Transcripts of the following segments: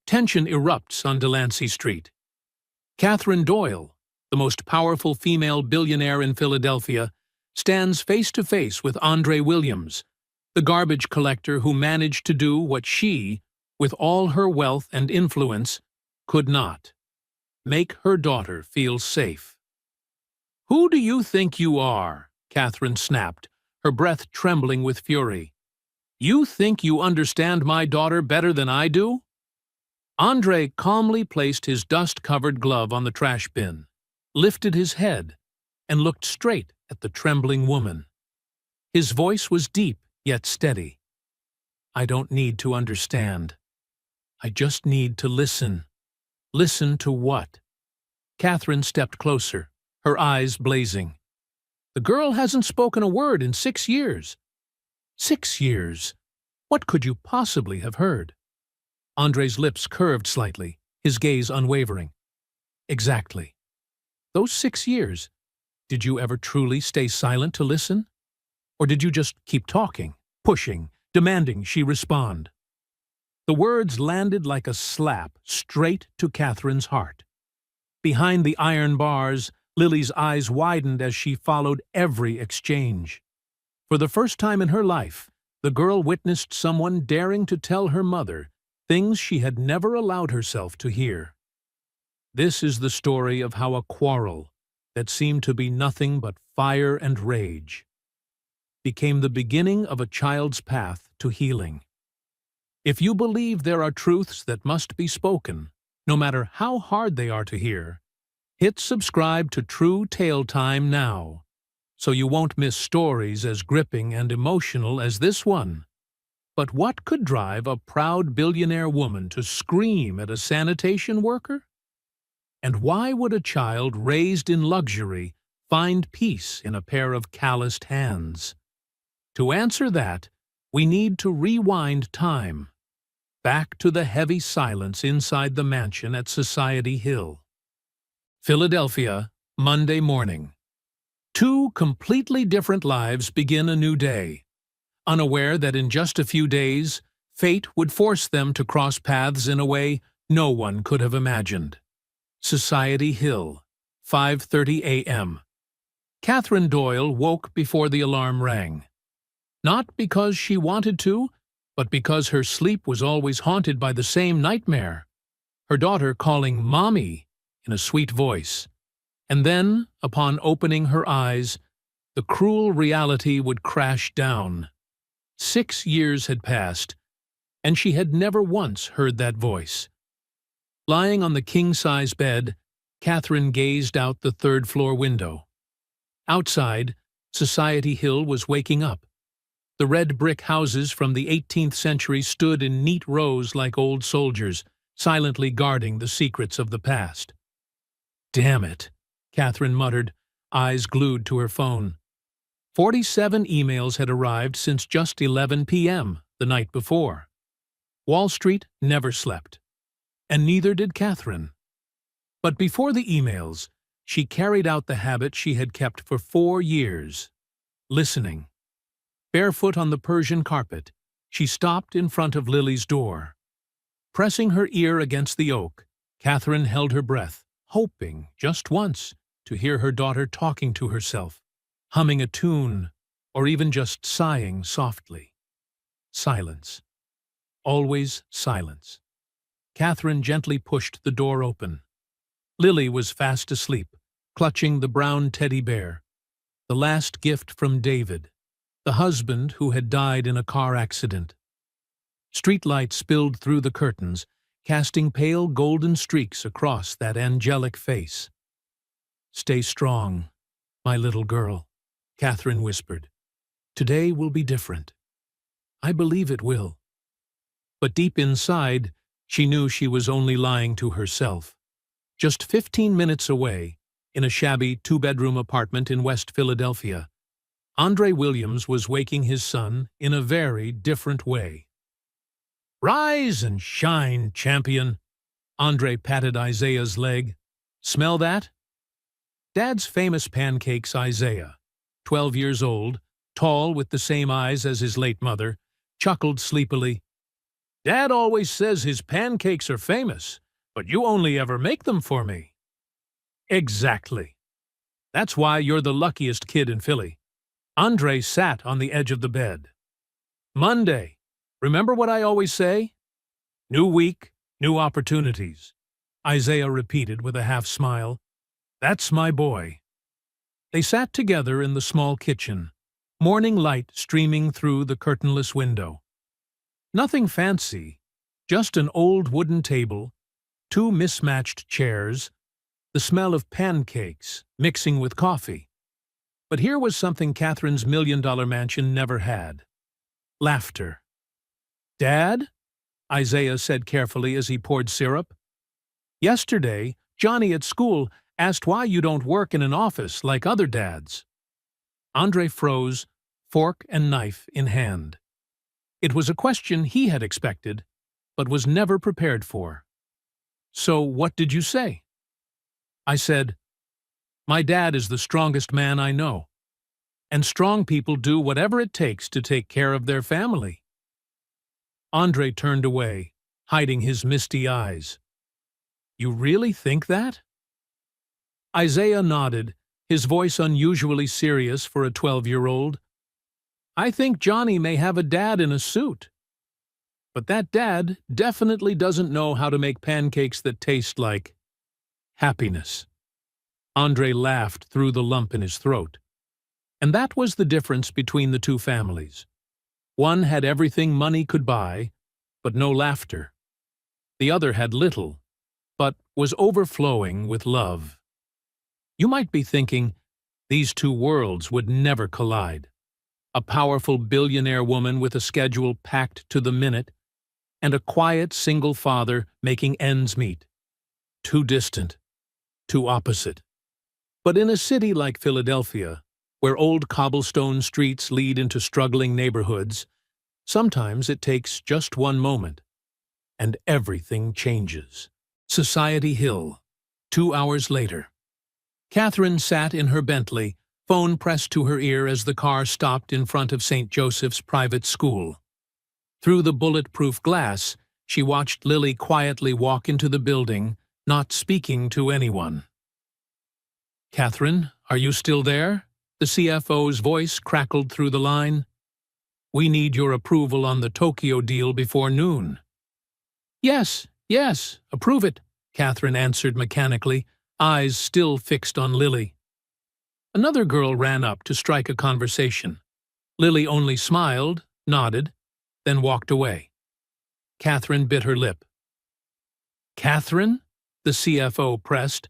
Tension erupts on Delancey Street. Catherine Doyle, the most powerful female billionaire in Philadelphia, stands face to face with Andre Williams, the garbage collector who managed to do what she, with all her wealth and influence, could not: make her daughter feel safe. "Who do you think you are?" Catherine snapped, her breath trembling with fury. "You think you understand my daughter better than I do?" Andre calmly placed his dust-covered glove on the trash bin, lifted his head, and looked straight at the trembling woman. His voice was deep yet steady. "I don't need to understand. I just need to listen." "Listen to what?" Catherine stepped closer, her eyes blazing. "The girl hasn't spoken a word in 6 years." 6 years? What could you possibly have heard? Andre's lips curved slightly, his gaze unwavering. "Exactly. Those 6 years, did you ever truly stay silent to listen? Or did you just keep talking, pushing, demanding she respond?" The words landed like a slap straight to Catherine's heart. Behind the iron bars, Lily's eyes widened as she followed every exchange. For the first time in her life, the girl witnessed someone daring to tell her mother things she had never allowed herself to hear. This is the story of how a quarrel that seemed to be nothing but fire and rage became the beginning of a child's path to healing. If you believe there are truths that must be spoken, no matter how hard they are to hear, hit subscribe to True Tale Time now, so you won't miss stories as gripping and emotional as this one. But what could drive a proud billionaire woman to scream at a sanitation worker? And why would a child raised in luxury find peace in a pair of calloused hands? To answer that, we need to rewind time, back to the heavy silence inside the mansion at Society Hill. Philadelphia, Monday morning. Two completely different lives begin a new day, unaware that in just a few days, fate would force them to cross paths in a way no one could have imagined. Society Hill, 5:30 a.m. Catherine Doyle woke before the alarm rang. Not because she wanted to, but because her sleep was always haunted by the same nightmare: her daughter calling "Mommy" in a sweet voice. And then, upon opening her eyes, the cruel reality would crash down. 6 years had passed, and she had never once heard that voice. Lying on the king-size bed, Catherine gazed out the third-floor window. Outside, Society Hill was waking up. The red brick houses from the 18th century stood in neat rows like old soldiers, silently guarding the secrets of the past. "Damn it," Catherine muttered, eyes glued to her phone. 47 emails had arrived since just 11 p.m. the night before. Wall Street never slept, and neither did Catherine. But before the emails, she carried out the habit she had kept for 4 years: listening. Barefoot on the Persian carpet, she stopped in front of Lily's door. Pressing her ear against the oak, Catherine held her breath, hoping, just once, to hear her daughter talking to herself, humming a tune, or even just sighing softly. Silence. Always silence. Catherine gently pushed the door open. Lily was fast asleep, clutching the brown teddy bear, the last gift from David, the husband who had died in a car accident. Streetlight spilled through the curtains, casting pale golden streaks across that angelic face. "Stay strong, my little girl," Catherine whispered. "Today will be different. I believe it will." But deep inside, she knew she was only lying to herself. Just 15 minutes away, in a shabby 2-bedroom apartment in West Philadelphia, Andre Williams was waking his son in a very different way. "Rise and shine, champion," Andre patted Isaiah's leg. "Smell that?" Dad's famous pancakes Isaiah, 12 years old, tall with the same eyes as his late mother, chuckled sleepily. Dad always says his pancakes are famous, but you only ever make them for me. Exactly. That's why you're the luckiest kid in Philly. Andre sat on the edge of the bed. Monday. Remember what I always say? New week, new opportunities. Isaiah repeated with a half-smile. That's my boy. They sat together in the small kitchen, morning light streaming through the curtainless window. Nothing fancy, just an old wooden table, two mismatched chairs, the smell of pancakes mixing with coffee. But here was something Catherine's million-dollar mansion never had. Laughter. Dad? Isaiah said carefully as he poured syrup. Yesterday, Johnny at school asked why you don't work in an office like other dads. Andre froze, fork and knife in hand. It was a question he had expected, but was never prepared for. So what did you say? I said, my dad is the strongest man I know, and strong people do whatever it takes to take care of their family. Andre turned away, hiding his misty eyes. You really think that? Isaiah nodded, his voice unusually serious for a 12-year-old. I think Johnny may have a dad in a suit. But that dad definitely doesn't know how to make pancakes that taste like happiness. Andre laughed through the lump in his throat. And that was the difference between the two families. One had everything money could buy, but no laughter. The other had little, but was overflowing with love. You might be thinking, these two worlds would never collide. A powerful billionaire woman with a schedule packed to the minute, and a quiet single father making ends meet. Too distant, too opposite. But in a city like Philadelphia, where old cobblestone streets lead into struggling neighborhoods, sometimes it takes just one moment, and everything changes. Society Hill, 2 hours later. Catherine sat in her Bentley, phone pressed to her ear as the car stopped in front of St. Joseph's private school. Through the bulletproof glass, she watched Lily quietly walk into the building, not speaking to anyone. Catherine, are you still there? The CFO's voice crackled through the line. We need your approval on the Tokyo deal before noon. Yes, approve it, Catherine answered mechanically, eyes still fixed on Lily. Another girl ran up to strike a conversation. Lily only smiled, nodded, then walked away. Catherine bit her lip. Catherine? The CFO pressed.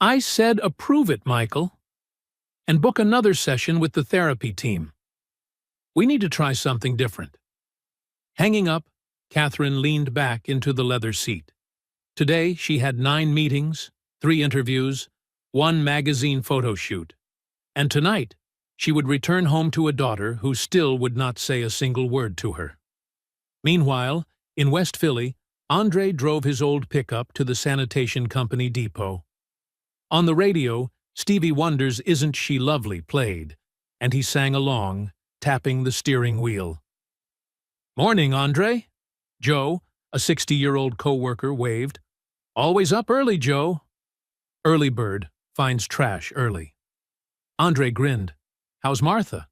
I said approve it, Michael. And book another session with the therapy team. We need to try something different. Hanging up, Catherine leaned back into the leather seat. Today she had 9 meetings, 3 interviews, 1 magazine photo shoot. And tonight, she would return home to a daughter who still would not say a single word to her. Meanwhile, in West Philly, Andre drove his old pickup to the sanitation company depot. On the radio, Stevie Wonder's Isn't She Lovely played, and he sang along, tapping the steering wheel. Morning, Andre. Joe, a 60-year-old co-worker, waved. Always up early, Joe. Early bird finds trash early. Andre grinned. How's Martha?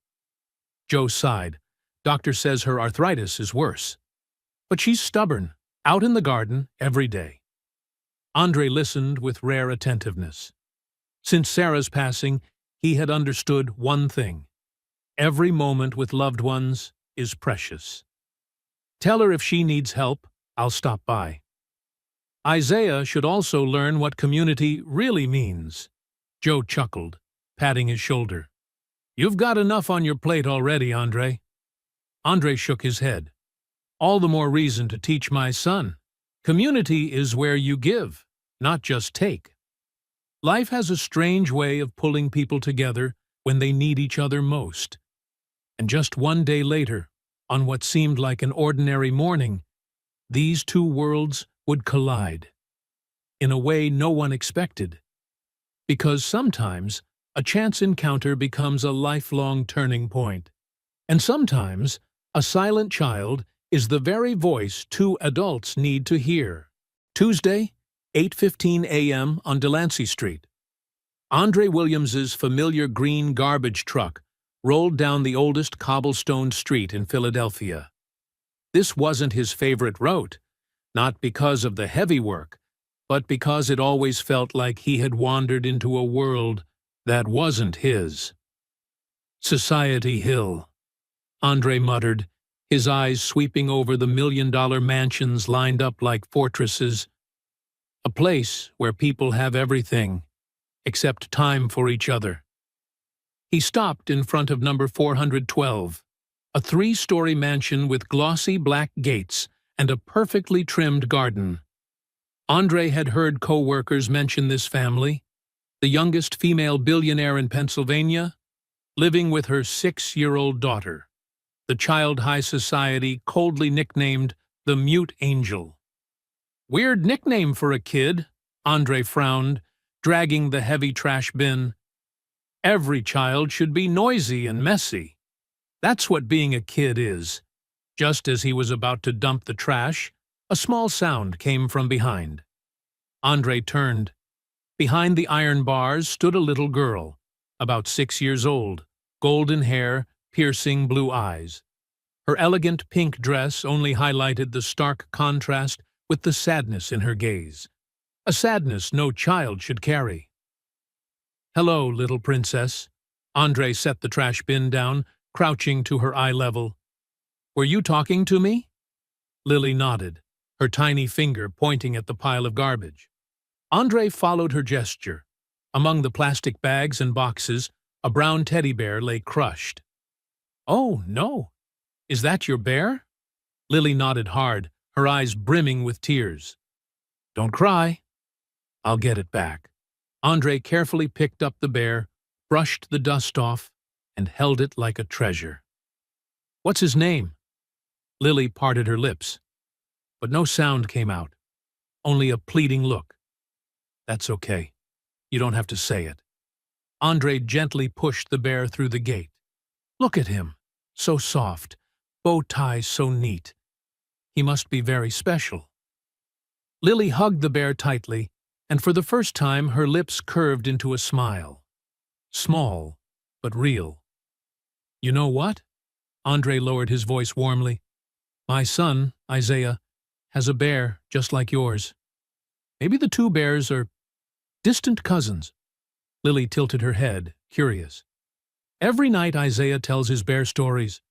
Joe sighed. Doctor says her arthritis is worse. But she's stubborn, out in the garden every day. Andre listened with rare attentiveness. Since Sarah's passing, he had understood one thing. Every moment with loved ones is precious. Tell her if she needs help, I'll stop by. Isaiah should also learn what community really means. Joe chuckled, patting his shoulder. You've got enough on your plate already, Andre. Andre shook his head. All the more reason to teach my son. Community is where you give, not just take. Life has a strange way of pulling people together when they need each other most. And just one day later, on what seemed like an ordinary morning, these two worlds would collide. In a way no one expected. Because sometimes, a chance encounter becomes a lifelong turning point. And sometimes, a silent child is the very voice two adults need to hear. Tuesday, 8:15 a.m. on Delancey Street. Andre Williams's familiar green garbage truck rolled down the oldest cobblestone street in Philadelphia. This wasn't his favorite route, not because of the heavy work, but because it always felt like he had wandered into a world that wasn't his. Society Hill, Andre muttered, his eyes sweeping over the million-dollar mansions lined up like fortresses. A place where people have everything, except time for each other. He stopped in front of number 412, a 3-story mansion with glossy black gates and a perfectly trimmed garden. Andre had heard co-workers mention this family, the youngest female billionaire in Pennsylvania, living with her 6-year-old daughter, the child high society coldly nicknamed the Mute Angel. Weird nickname for a kid, Andre frowned, dragging the heavy trash bin. Every child should be noisy and messy. That's what being a kid is. Just as he was about to dump the trash, a small sound came from behind. Andre turned. Behind the iron bars stood a little girl, about 6 years old, golden hair, piercing blue eyes. Her elegant pink dress only highlighted the stark contrast with the sadness in her gaze, a sadness no child should carry. "Hello, little princess." Andre set the trash bin down, crouching to her eye level. "Were you talking to me?" Lily nodded, her tiny finger pointing at the pile of garbage. Andre followed her gesture. Among the plastic bags and boxes, a brown teddy bear lay crushed. "Oh, no. Is that your bear?" Lily nodded hard, her eyes brimming with tears. "Don't cry. I'll get it back." Andre carefully picked up the bear, brushed the dust off, and held it like a treasure. "What's his name?" Lily parted her lips, but no sound came out, only a pleading look. "That's okay. You don't have to say it." Andre gently pushed the bear through the gate. "Look at him, so soft, bow tie so neat. He must be very special." Lily hugged the bear tightly, and for the first time her lips curved into a smile. Small, but real. "You know what?" Andre lowered his voice warmly. "My son, Isaiah, has a bear just like yours. Maybe the two bears are distant cousins." Lily tilted her head, curious. Every night Isaiah tells his bear stories,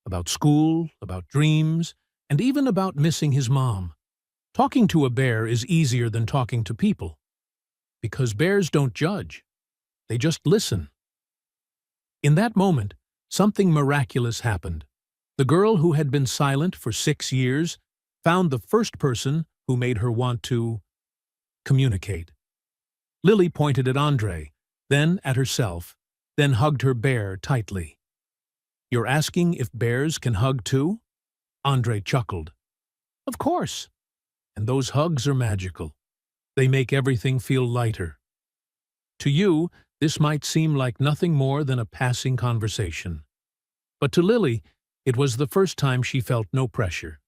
about school, about dreams, and even about missing his mom. Talking to a bear is easier than talking to people, because bears don't judge. They just listen. In that moment, something miraculous happened. The girl who had been silent for 6 years found the first person who made her want to communicate. Lily pointed at Andre, then at herself, then hugged her bear tightly. "You're asking if bears can hug too?" Andre chuckled. "Of course. And those hugs are magical. They make everything feel lighter. To you, this might seem like nothing more than a passing conversation. But to Lily, it was the first time she felt no pressure,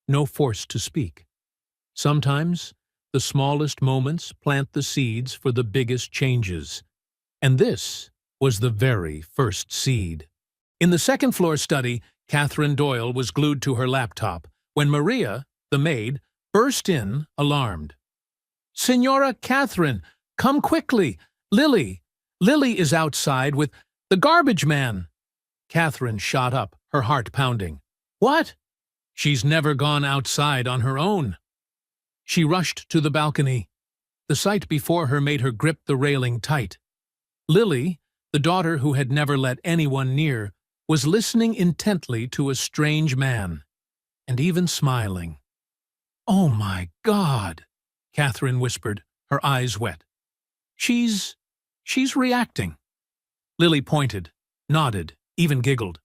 no force to speak. Sometimes, the smallest moments plant the seeds for the biggest changes. And this was the very first seed. In the second-floor study, Catherine Doyle was glued to her laptop when Maria, the maid, burst in, alarmed. "Signora Catherine, come quickly! Lily is outside with the garbage man!" Catherine shot up, her heart pounding. "What?" "She's never gone outside on her own." She rushed to the balcony. The sight before her made her grip the railing tight. Lily, the daughter who had never let anyone near, was listening intently to a strange man, and even smiling. "Oh my God," Catherine whispered, her eyes wet. She's reacting." Lily pointed, nodded, even giggled.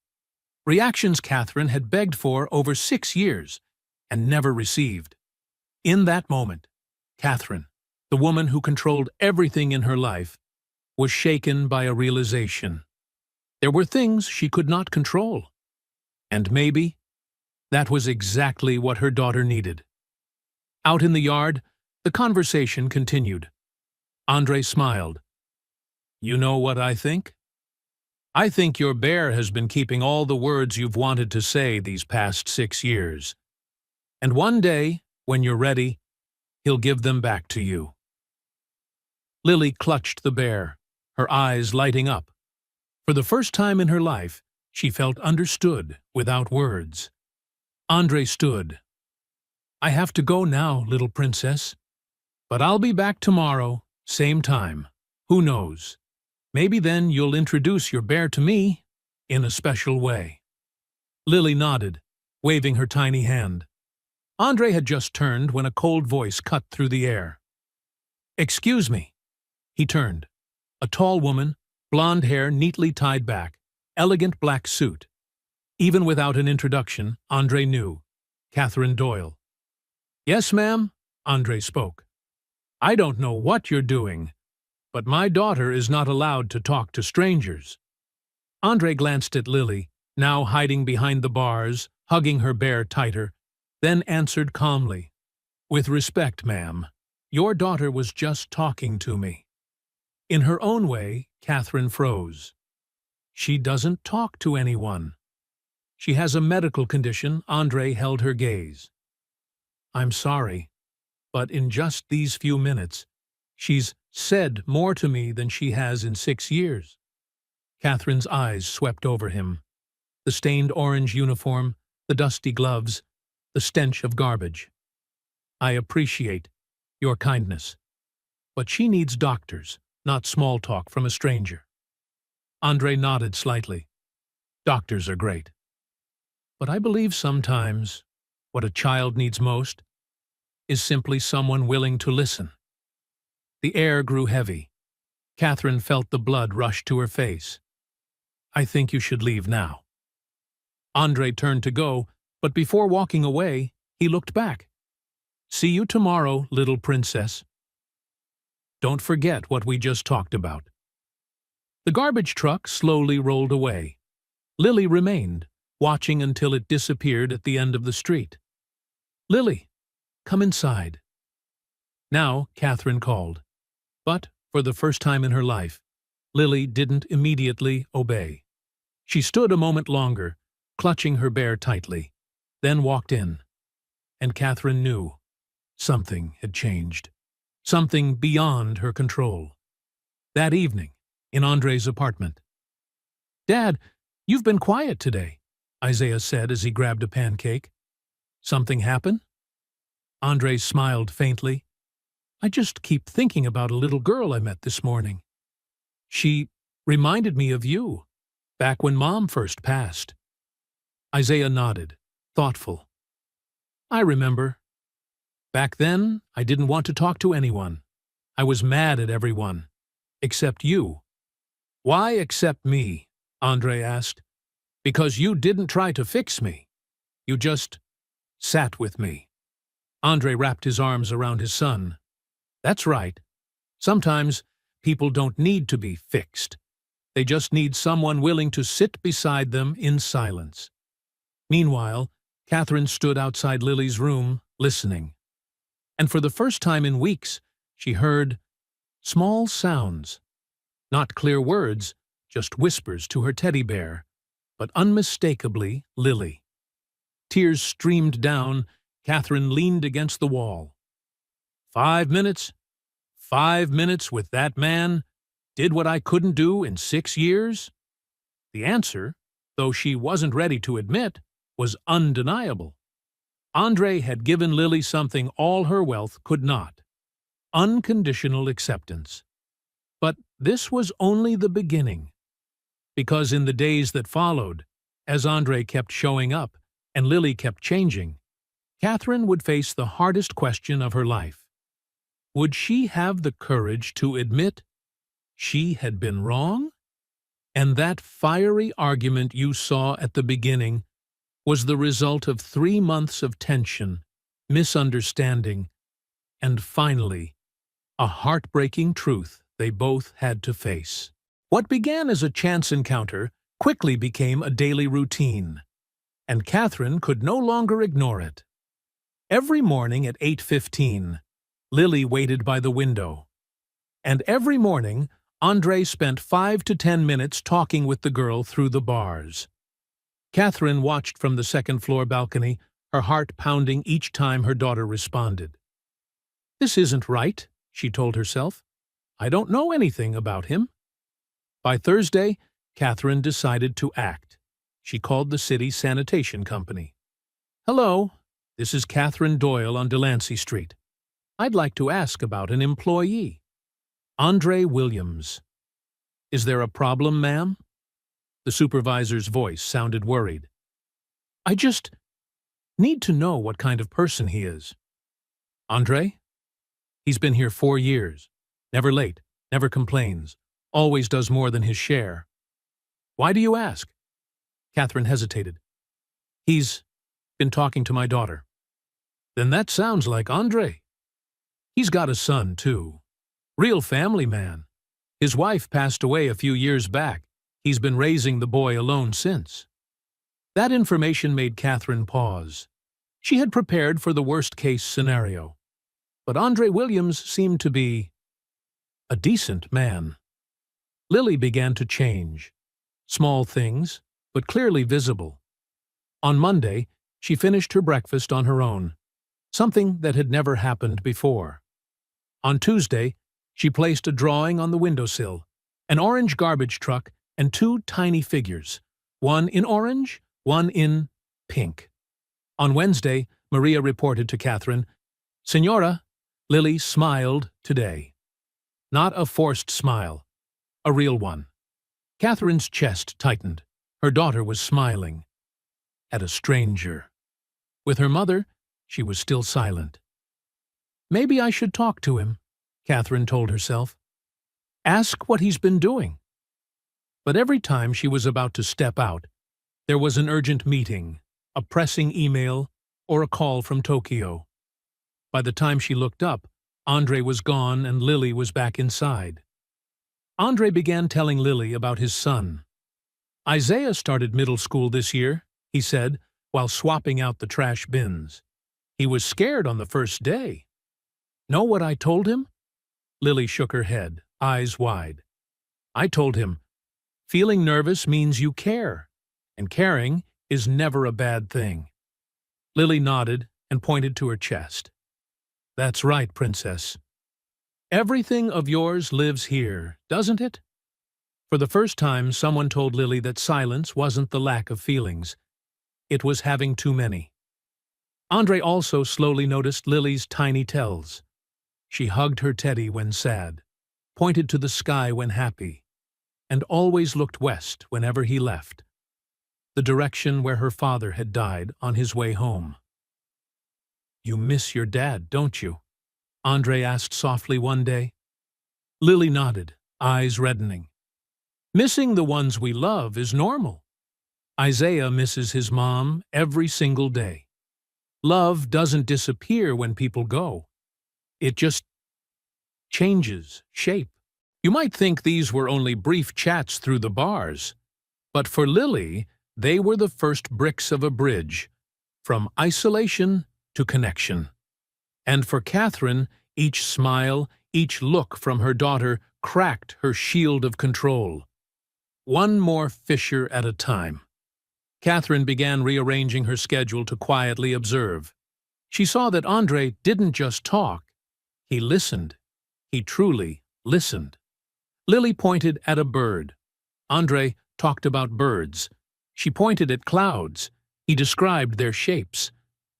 Reactions Catherine had begged for over 6 years and never received. In that moment, Catherine, the woman who controlled everything in her life, was shaken by a realization. There were things she could not control. And maybe, That was exactly what her daughter needed. Out in the yard, the conversation continued. Andre smiled. You know what I think? I think your bear has been keeping all the words you've wanted to say these past 6 years. And one day, when you're ready, he'll give them back to you. Lily clutched the bear, her eyes lighting up. For the first time in her life, she felt understood without words. Andre stood. I have to go now, little princess. But I'll be back tomorrow, same time. Who knows? Maybe then you'll introduce your bear to me in a special way. Lily nodded, waving her tiny hand. Andre had just turned when a cold voice cut through the air. Excuse me. He turned. A tall woman, blonde hair neatly tied back, elegant black suit. Even without an introduction, Andre knew. Catherine Doyle. Yes, ma'am, Andre spoke. I don't know what you're doing, but my daughter is not allowed to talk to strangers. Andre glanced at Lily, now hiding behind the bars, hugging her bear tighter, then answered calmly. With respect, ma'am, your daughter was just talking to me. In her own way, Catherine froze. She doesn't talk to anyone. She has a medical condition. Andre held her gaze. I'm sorry, but in just these few minutes, she's said more to me than she has in 6 years. Catherine's eyes swept over him. The stained orange uniform, the dusty gloves, the stench of garbage. I appreciate your kindness, but she needs doctors, not small talk from a stranger. Andre nodded slightly. Doctors are great. But I believe sometimes what a child needs most is simply someone willing to listen. The air grew heavy. Catherine felt the blood rush to her face. I think you should leave now. Andre turned to go, but before walking away, he looked back. See you tomorrow, little princess. Don't forget what we just talked about. The garbage truck slowly rolled away. Lily remained, watching until it disappeared at the end of the street. Lily, come inside. Now, Catherine called. But, for the first time in her life, Lily didn't immediately obey. She stood a moment longer, clutching her bear tightly, then walked in. And Catherine knew something had changed. Something beyond her control. That evening, in Andre's apartment. Dad, you've been quiet today, Isaiah said as he grabbed a pancake. Something happen? Andre smiled faintly. I just keep thinking about a little girl I met this morning. She reminded me of you, back when Mom first passed. Isaiah nodded, thoughtful. I remember. Back then, I didn't want to talk to anyone. I was mad at everyone, except you. Why except me? Andre asked. Because you didn't try to fix me. You just sat with me. Andre wrapped his arms around his son. That's right. Sometimes people don't need to be fixed. They just need someone willing to sit beside them in silence. Meanwhile, Catherine stood outside Lily's room, listening. And for the first time in weeks, she heard small sounds. Not clear words, just whispers to her teddy bear, but unmistakably Lily. Tears streamed down. Catherine leaned against the wall. 5 minutes? 5 minutes with that man? Did what I couldn't do in 6 years? The answer, though she wasn't ready to admit, was undeniable. Andre had given Lily something all her wealth could not. Unconditional acceptance. But this was only the beginning. Because in the days that followed, as Andre kept showing up and Lily kept changing, Catherine would face the hardest question of her life. Would she have the courage to admit she had been wrong? And that fiery argument you saw at the beginning was the result of 3 months of tension, misunderstanding, and finally, a heartbreaking truth they both had to face. What began as a chance encounter quickly became a daily routine. and Catherine could no longer ignore it. Every morning at 8:15, Lily waited by the window. And every morning, Andre spent 5 to 10 minutes talking with the girl through the bars. Catherine watched from the second-floor balcony, her heart pounding each time her daughter responded. "This isn't right," she told herself. "I don't know anything about him." By Thursday, Catherine decided to act. She called the city sanitation company. "Hello, this is Catherine Doyle on Delancey Street. I'd like to ask about an employee. Andre Williams." "Is there a problem, ma'am?" The supervisor's voice sounded worried. "I just need to know what kind of person he is." "Andre? He's been here 4 years. Never late, never complains, always does more than his share." "Why do you ask?" Catherine hesitated. "He's been talking to my daughter." "Then that sounds like Andre. He's got a son, too. Real family man. His wife passed away a few years back. He's been raising the boy alone since." That information made Catherine pause. She had prepared for the worst-case scenario. But Andre Williams seemed to be a decent man. Lily began to change. Small things, but clearly visible. On Monday, she finished her breakfast on her own, something that had never happened before. On Tuesday, she placed a drawing on the windowsill, an orange garbage truck and 2 tiny figures, one in orange, one in pink. On Wednesday, Maria reported to Catherine, "Senora, Lily smiled today." Not a forced smile, a real one. Catherine's chest tightened. Her daughter was smiling. At a stranger. With her mother, she was still silent. "Maybe I should talk to him," Catherine told herself. "Ask what he's been doing." But every time she was about to step out, there was an urgent meeting, a pressing email, or a call from Tokyo. By the time she looked up, Andre was gone and Lily was back inside. Andre began telling Lily about his son. "Isaiah started middle school this year," he said, while swapping out the trash bins. "He was scared on the first day." "Know what I told him?" Lily shook her head, eyes wide. "I told him, feeling nervous means you care, and caring is never a bad thing." Lily nodded and pointed to her chest. "That's right, Princess. Everything of yours lives here, doesn't it?" For the first time, someone told Lily that silence wasn't the lack of feelings. It was having too many. Andre also slowly noticed Lily's tiny tells. She hugged her teddy when sad, pointed to the sky when happy, and always looked west whenever he left, the direction where her father had died on his way home. "You miss your dad, don't you?" Andre asked softly one day. Lily nodded, eyes reddening. "Missing the ones we love is normal. Isaiah misses his mom every single day. Love doesn't disappear when people go. It just changes shape." You might think these were only brief chats through the bars, but for Lily, they were the first bricks of a bridge, from isolation to connection. And for Catherine, each smile, each look from her daughter cracked her shield of control. One more fissure at a time. Catherine began rearranging her schedule to quietly observe. She saw that Andre didn't just talk. He listened. He truly listened. Lily pointed at a bird. Andre talked about birds. She pointed at clouds. He described their shapes.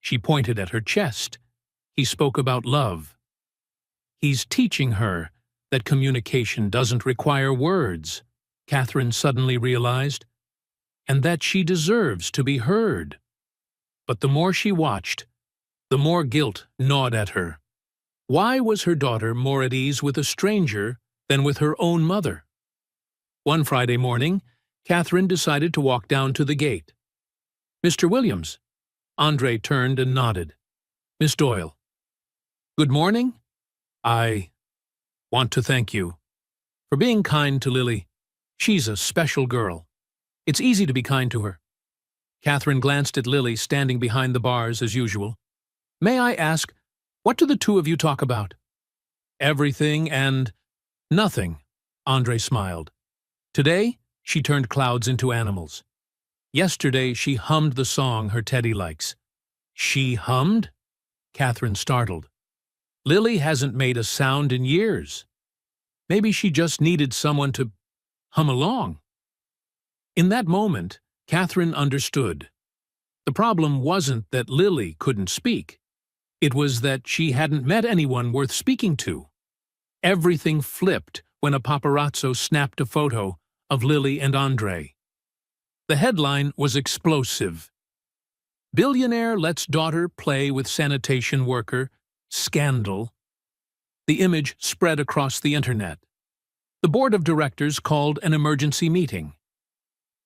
She pointed at her chest. He spoke about love. He's teaching her that communication doesn't require words, Catherine suddenly realized, and that she deserves to be heard. But the more she watched, the more guilt gnawed at her. Why was her daughter more at ease with a stranger than with her own mother? One Friday morning, Catherine decided to walk down to the gate. "Mr. Williams." Andre turned and nodded. "Miss Doyle." "Good morning. I want to thank you for being kind to Lily. She's a special girl. It's easy to be kind to her." Catherine glanced at Lily standing behind the bars as usual. "May I ask, what do the two of you talk about?" "Everything and nothing," Andre smiled. Today, she turned clouds into animals. Yesterday, she hummed the song her Teddy likes. "She hummed?" Catherine startled. "Lily hasn't made a sound in years. Maybe she just needed someone to hum along." In that moment, Catherine understood. The problem wasn't that Lily couldn't speak. It was that she hadn't met anyone worth speaking to. Everything flipped when a paparazzo snapped a photo of Lily and Andre. The headline was explosive. "Billionaire lets daughter play with sanitation worker. Scandal." The image spread across the internet. The board of directors called an emergency meeting.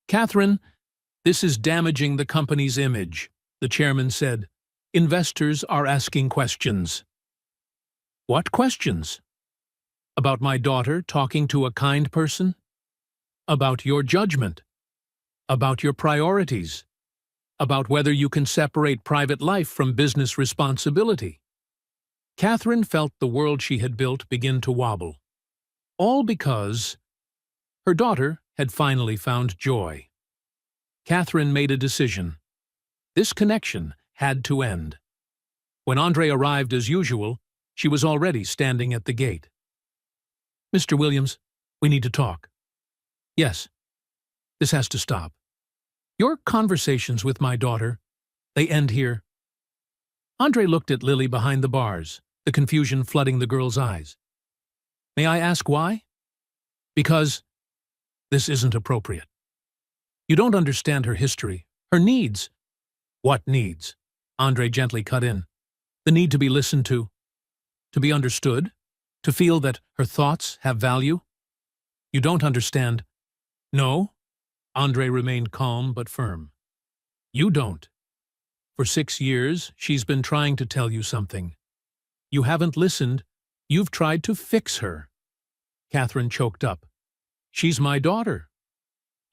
"Catherine, this is damaging the company's image," the chairman said. "Investors are asking questions." "What questions?" "About my daughter talking to a kind person? About your judgment? About your priorities? About whether you can separate private life from business responsibility?" Catherine felt the world she had built begin to wobble. All because her daughter had finally found joy. Catherine made a decision. This connection had to end. When Andre arrived as usual, she was already standing at the gate. "Mr. Williams, we need to talk." "Yes, this has to stop. Your conversations with my daughter, they end here." Andre looked at Lily behind the bars, the confusion flooding the girl's eyes. "May I ask why?" "Because this isn't appropriate. You don't understand her history, her needs." "What needs?" Andre gently cut in. "The need to be listened to be understood, to feel that her thoughts have value." "You don't understand." "No." Andre remained calm but firm. "You don't. For 6 years, she's been trying to tell you something. You haven't listened. You've tried to fix her." Catherine choked up. "She's my daughter.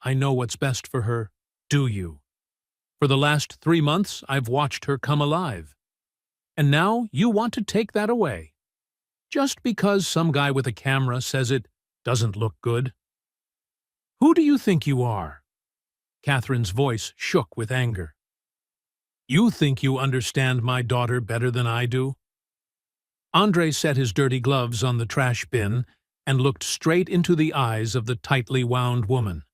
I know what's best for her. Do you? For the last 3 months, I've watched her come alive. And now you want to take that away. Just because some guy with a camera says it doesn't look good. Who do you think you are?" Catherine's voice shook with anger. "You think you understand my daughter better than I do?" Andre set his dirty gloves on the trash bin and looked straight into the eyes of the tightly wound woman.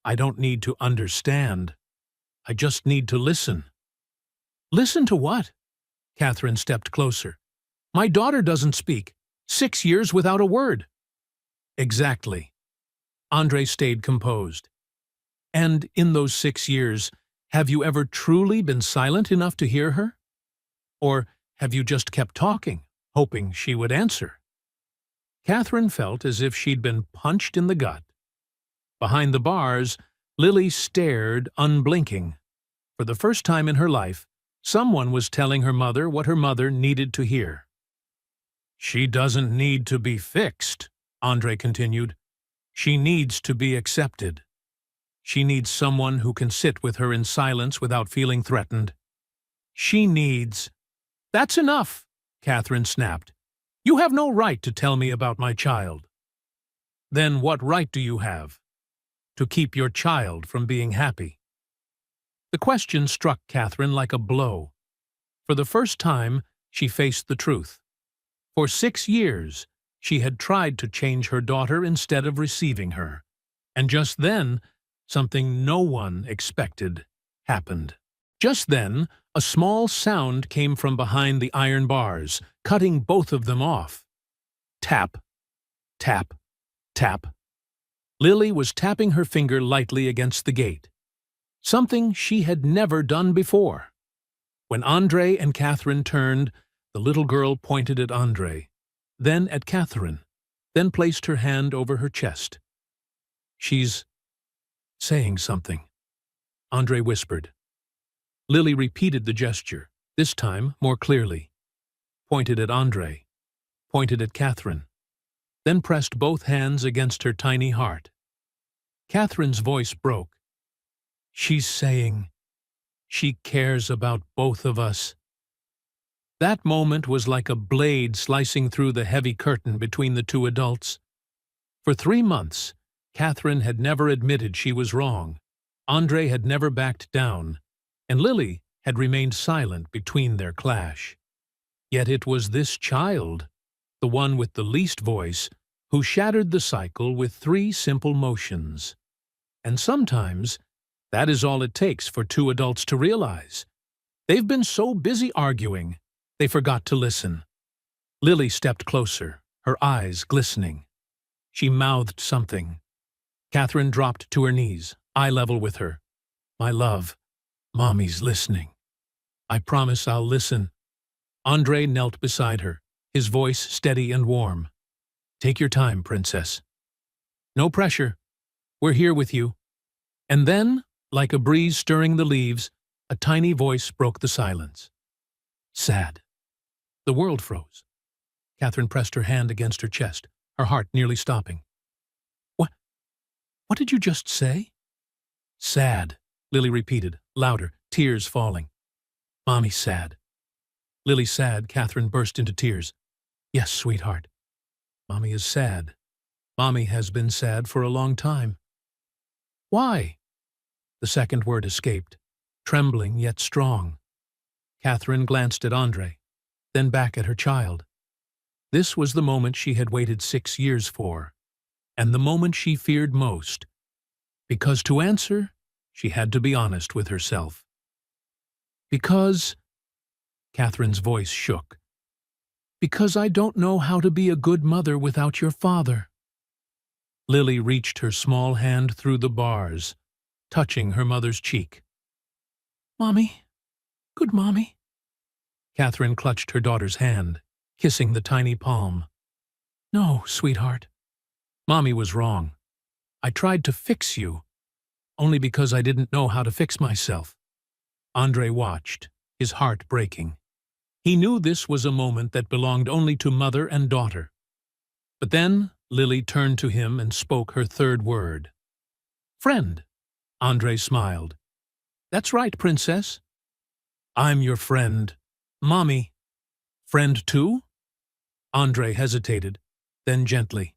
"I don't need to understand. I just need to listen." "Listen to what?" Catherine stepped closer. "My daughter doesn't speak. 6 years without a word." "Exactly." Andre stayed composed. "And in those 6 years, have you ever truly been silent enough to hear her? Or have you just kept talking, hoping she would answer?" Catherine felt as if she'd been punched in the gut. Behind the bars, Lily stared, unblinking. For the first time in her life, someone was telling her mother what her mother needed to hear. "She doesn't need to be fixed," Andre continued. "She needs to be accepted. She needs someone who can sit with her in silence without feeling threatened. She needs—" "That's enough," Catherine snapped. "You have no right to tell me about my child." "Then what right do you have? To keep your child from being happy?" The question struck Catherine like a blow. For the first time, she faced the truth. For 6 years, she had tried to change her daughter instead of receiving her. And just then, something no one expected happened. Just then, a small sound came from behind the iron bars, cutting both of them off. Tap, tap, tap. Lily was tapping her finger lightly against the gate. Something she had never done before. When Andre and Catherine turned, the little girl pointed at Andre, then at Catherine, then placed her hand over her chest. "She's saying something," Andre whispered. Lily repeated the gesture, this time more clearly. Pointed at Andre, pointed at Catherine, then pressed both hands against her tiny heart. Catherine's voice broke. She's saying she cares about both of us. That moment was like a blade slicing through the heavy curtain between the two adults. For 3 months, Catherine had never admitted she was wrong. Andre had never backed down, and Lily had remained silent between their clash. Yet it was this child, the one with the least voice, who shattered the cycle with 3 simple motions. And sometimes, that is all it takes for 2 adults to realize. They've been so busy arguing, they forgot to listen. Lily stepped closer, her eyes glistening. She mouthed something. Catherine dropped to her knees, eye level with her. "My love, Mommy's listening. I promise I'll listen." Andre knelt beside her, his voice steady and warm. "Take your time, Princess. No pressure. We're here with you." And then, like a breeze stirring the leaves, a tiny voice broke the silence. "Sad." The world froze. Catherine pressed her hand against her chest, her heart nearly stopping. What did you just say?" "Sad," Lily repeated, louder, tears falling. "Mommy's sad." "Lily's sad." Catherine burst into tears. "Yes, sweetheart. Mommy is sad. Mommy has been sad for a long time." "Why?" The second word escaped, trembling yet strong. Catherine glanced at Andre, then back at her child. This was the moment she had waited 6 years for, and the moment she feared most, because to answer, she had to be honest with herself. "Because," Catherine's voice shook, "because I don't know how to be a good mother without your father." Lily reached her small hand through the bars, touching her mother's cheek. "Mommy, good Mommy." Catherine clutched her daughter's hand, kissing the tiny palm. "No, sweetheart. Mommy was wrong. I tried to fix you, only because I didn't know how to fix myself." Andre watched, his heart breaking. He knew this was a moment that belonged only to mother and daughter. But then Lily turned to him and spoke her third word. "Friend." Andre smiled. "That's right, Princess. I'm your friend. Mommy." "Friend too?" Andre hesitated, then gently.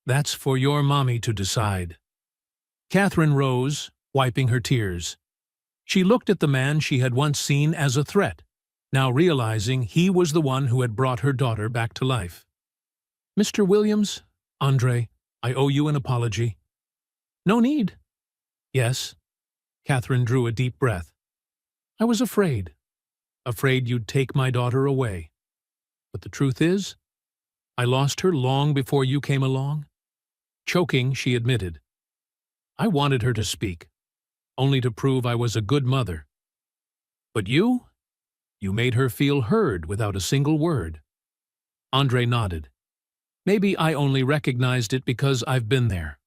"That's for your mommy to decide." Catherine rose, wiping her tears. She looked at the man she had once seen as a threat, now realizing he was the one who had brought her daughter back to life. "Mr. Williams, Andre, I owe you an apology." "No need." "Yes." Catherine drew a deep breath. "I was afraid you'd take my daughter away. But the truth is, I lost her long before you came along." Choking, she admitted, "I wanted her to speak, only to prove I was a good mother. But you made her feel heard without a single word." Andre nodded. "Maybe I only recognized it because I've been there.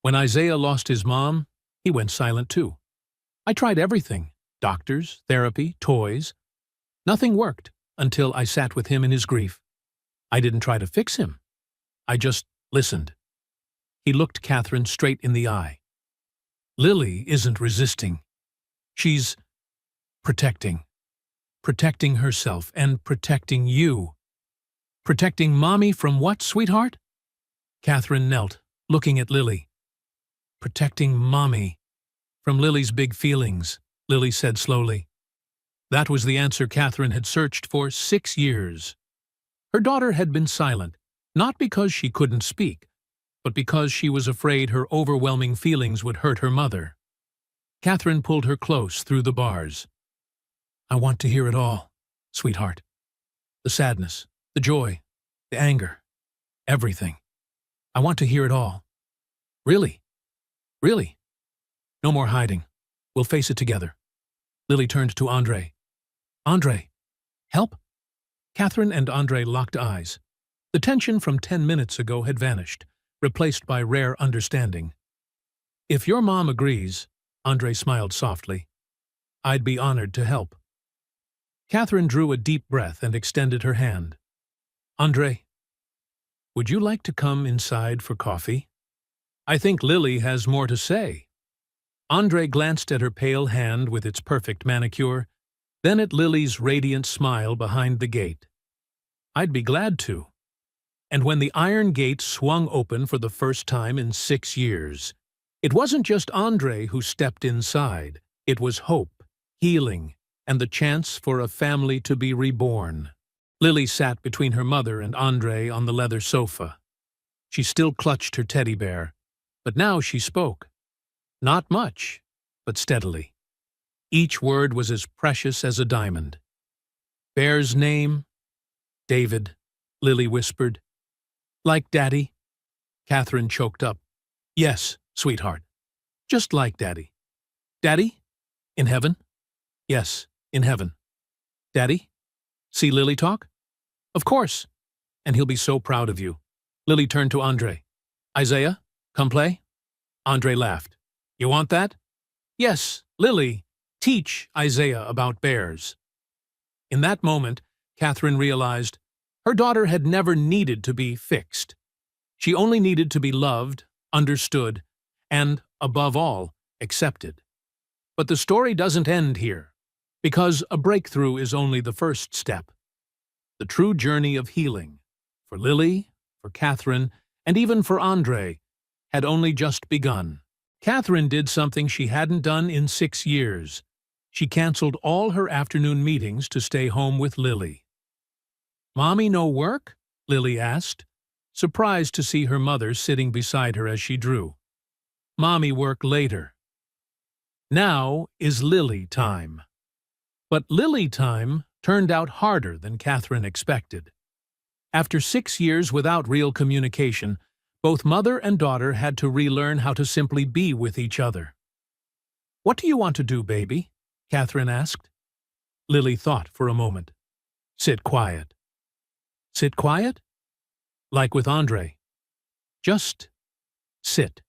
When Isaiah lost his mom, he went silent too. I tried everything, doctors, therapy, toys. Nothing worked until I sat with him in his grief. I didn't try to fix him. I just listened." He looked Catherine straight in the eye. "Lily isn't resisting. She's protecting. Protecting herself and protecting you." "Protecting Mommy from what, sweetheart?" Catherine knelt, looking at Lily. "Protecting Mommy from Lily's big feelings," Lily said slowly. That was the answer Catherine had searched for 6 years. Her daughter had been silent, not because she couldn't speak, but because she was afraid her overwhelming feelings would hurt her mother. Catherine pulled her close through the bars. "I want to hear it all, sweetheart. The sadness, the joy, the anger, everything. I want to hear it all. Really, really. No more hiding. We'll face it together." Lily turned to Andre. "Andre, help?" Catherine and Andre locked eyes. The tension from 10 minutes ago had vanished, replaced by rare understanding. "If your mom agrees," Andre smiled softly, "I'd be honored to help." Catherine drew a deep breath and extended her hand. "Andre, would you like to come inside for coffee? I think Lily has more to say." Andre glanced at her pale hand with its perfect manicure, then at Lily's radiant smile behind the gate. "I'd be glad to." And when the iron gate swung open for the first time in 6 years, it wasn't just Andre who stepped inside. It was hope, healing, and the chance for a family to be reborn. Lily sat between her mother and Andre on the leather sofa. She still clutched her teddy bear, but now she spoke. Not much, but steadily. Each word was as precious as a diamond. "Bear's name?" "David," Lily whispered. "Like Daddy?" Catherine choked up. "Yes, sweetheart. Just like Daddy." "Daddy? In heaven?" "Yes, in heaven." "Daddy? See Lily talk?" "Of course. And he'll be so proud of you." Lily turned to Andre. "Isaiah, come play?" Andre laughed. "You want that?" "Yes, Lily, teach Isaiah about bears." In that moment, Catherine realized her daughter had never needed to be fixed. She only needed to be loved, understood, and, above all, accepted. But the story doesn't end here, because a breakthrough is only the first step. The true journey of healing, for Lily, for Catherine, and even for Andre, had only just begun. Catherine did something she hadn't done in 6 years. She canceled all her afternoon meetings to stay home with Lily. "Mommy no work?" Lily asked, surprised to see her mother sitting beside her as she drew. "Mommy work later." Now is Lily time. But Lily time turned out harder than Catherine expected. After 6 years without real communication, both mother and daughter had to relearn how to simply be with each other. "What do you want to do, baby?" Catherine asked. Lily thought for a moment. "Sit quiet." "Sit quiet?" "Like with Andre. Just sit."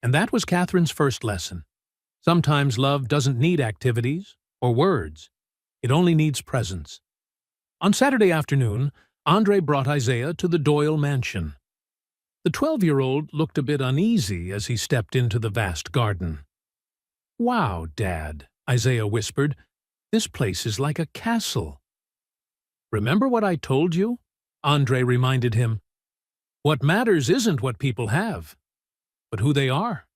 And that was Catherine's first lesson. Sometimes love doesn't need activities or words. It only needs presence. On Saturday afternoon, Andre brought Isaiah to the Doyle mansion. The 12-year-old looked a bit uneasy as he stepped into the vast garden. "Wow, Dad," Isaiah whispered. "This place is like a castle." "Remember what I told you?" Andre reminded him. "What matters isn't what people have, but who they are."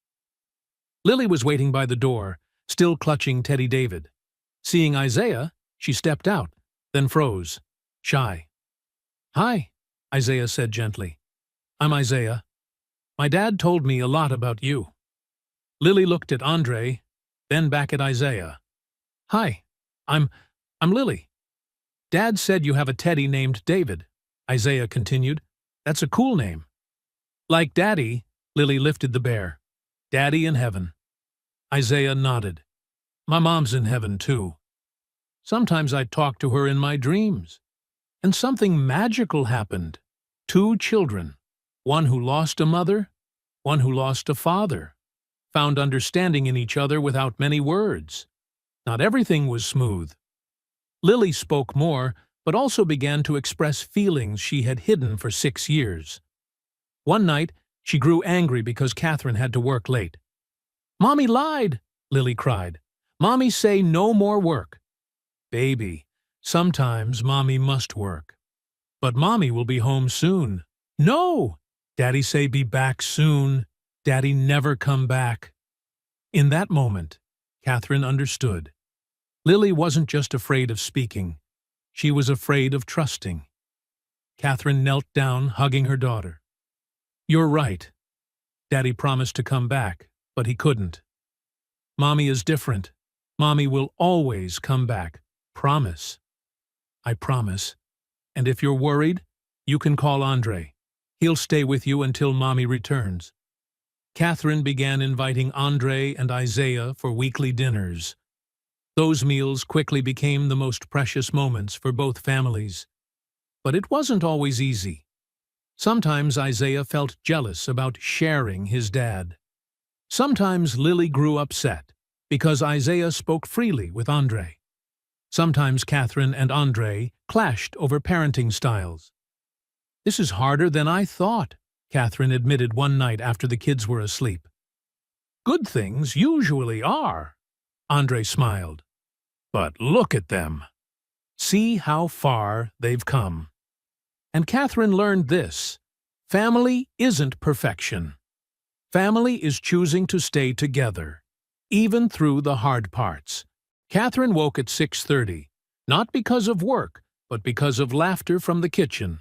Lily was waiting by the door, still clutching Teddy David. Seeing Isaiah, she stepped out, then froze, shy. "Hi," Isaiah said gently. "I'm Isaiah. My dad told me a lot about you." Lily looked at Andre, then back at Isaiah. "Hi, I'm Lily. Dad said you have a teddy named David," Isaiah continued. "That's a cool name." "Like Daddy," Lily lifted the bear. "Daddy in heaven." Isaiah nodded. "My mom's in heaven, too. Sometimes I talk to her in my dreams. And something magical happened. 2 children, one who lost a mother, one who lost a father, found understanding in each other without many words. Not everything was smooth." Lily spoke more, but also began to express feelings she had hidden for 6 years. One night, she grew angry because Catherine had to work late. "Mommy lied," Lily cried. "Mommy say no more work." "Baby, sometimes Mommy must work. But Mommy will be home soon." "No! Daddy say be back soon. Daddy never come back." In that moment, Catherine understood. Lily wasn't just afraid of speaking. She was afraid of trusting. Catherine knelt down, hugging her daughter. "You're right. Daddy promised to come back, but he couldn't. Mommy is different. Mommy will always come back. Promise." "I promise. And if you're worried, you can call Andre. He'll stay with you until Mommy returns." Catherine began inviting Andre and Isaiah for weekly dinners. Those meals quickly became the most precious moments for both families. But it wasn't always easy. Sometimes Isaiah felt jealous about sharing his dad. Sometimes Lily grew upset because Isaiah spoke freely with Andre. Sometimes Catherine and Andre clashed over parenting styles. "This is harder than I thought," Catherine admitted one night after the kids were asleep. Good things usually are, Andre smiled. But look at them. See how far they've come. And Catherine learned this. Family isn't perfection. Family is choosing to stay together, even through the hard parts. Catherine woke at 6:30, not because of work, but because of laughter from the kitchen.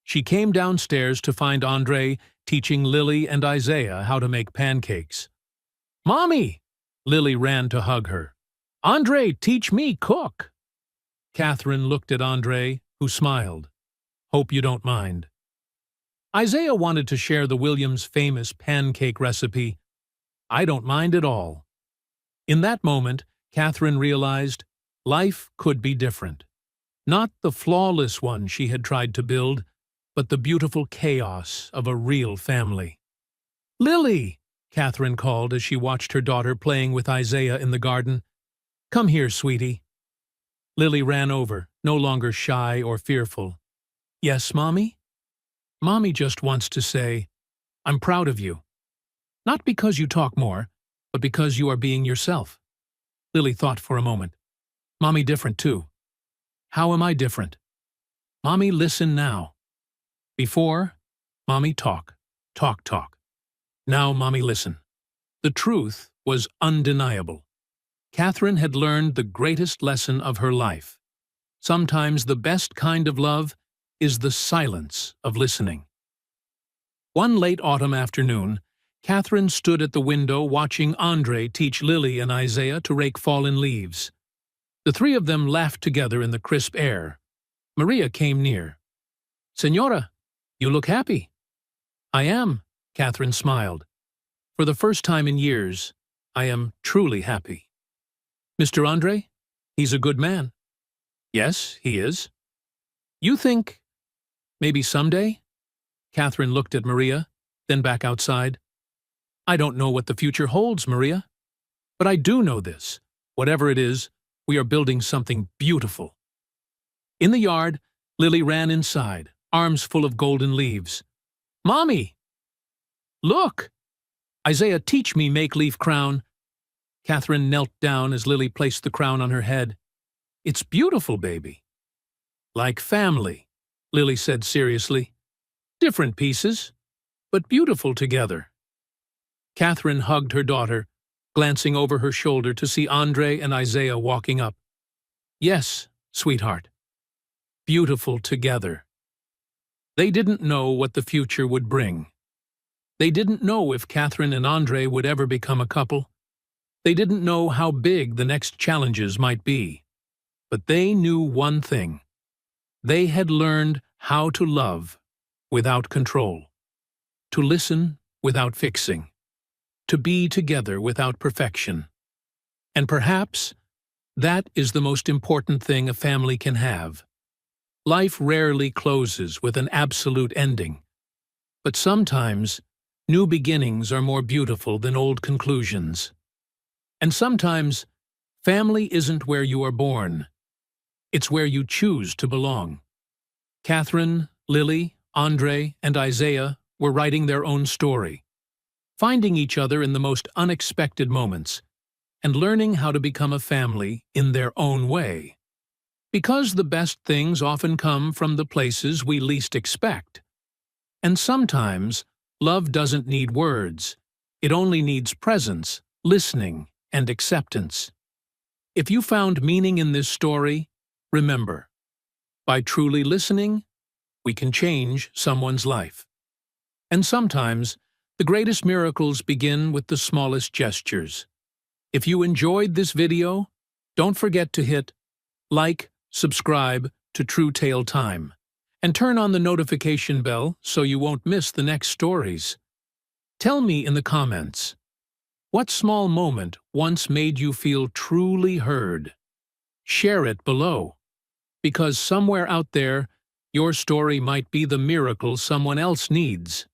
She came downstairs to find Andre teaching Lily and Isaiah how to make pancakes. "Mommy!" Lily ran to hug her. "Andre, teach me cook!" Catherine looked at Andre, who smiled. "Hope you don't mind." Isaiah wanted to share the Williams' famous pancake recipe. "I don't mind at all." In that moment, Catherine realized life could be different. Not the flawless one she had tried to build, but the beautiful chaos of a real family. "Lily!" Catherine called as she watched her daughter playing with Isaiah in the garden. "Come here, sweetie." Lily ran over, no longer shy or fearful. "Yes, Mommy?" "Mommy just wants to say, I'm proud of you. Not because you talk more, but because you are being yourself." Lily thought for a moment. "Mommy different too." "How am I different?" "Mommy, listen now." Before, Mommy talk. Now, Mommy listen. The truth was undeniable. Catherine had learned the greatest lesson of her life. Sometimes the best kind of love is the silence of listening. One late autumn afternoon, Catherine stood at the window watching Andre teach Lily and Isaiah to rake fallen leaves. The three of them laughed together in the crisp air. Maria came near. "Señora, you look happy." "I am," Catherine smiled. "For the first time in years, I am truly happy." "Mr. Andre? He's a good man." "Yes, he is." "You think maybe someday?" Catherine looked at Maria, then back outside. "I don't know what the future holds, Maria. But I do know this. Whatever it is, we are building something beautiful." In the yard, Lily ran inside, arms full of golden leaves. "Mommy! Look! Isaiah, teach me make-leaf crown." Catherine knelt down as Lily placed the crown on her head. "It's beautiful, baby." "Like family," Lily said seriously. "Different pieces, but beautiful together." Catherine hugged her daughter, glancing over her shoulder to see Andre and Isaiah walking up. "Yes, sweetheart. Beautiful together." They didn't know what the future would bring. They didn't know if Catherine and Andre would ever become a couple. They didn't know how big the next challenges might be. But they knew one thing. They had learned how to love without control, to listen without fixing, to be together without perfection. And perhaps that is the most important thing a family can have. Life rarely closes with an absolute ending, but sometimes new beginnings are more beautiful than old conclusions. And sometimes family isn't where you are born. It's where you choose to belong. Catherine, Lily, Andre, and Isaiah were writing their own story, finding each other in the most unexpected moments, and learning how to become a family in their own way. Because the best things often come from the places we least expect. And sometimes, love doesn't need words. It only needs presence, listening, and acceptance. If you found meaning in this story, remember, by truly listening, we can change someone's life. And sometimes, the greatest miracles begin with the smallest gestures. If you enjoyed this video, don't forget to hit like, subscribe to True Tale Time, and turn on the notification bell so you won't miss the next stories. Tell me in the comments, what small moment once made you feel truly heard? Share it below, because somewhere out there, your story might be the miracle someone else needs.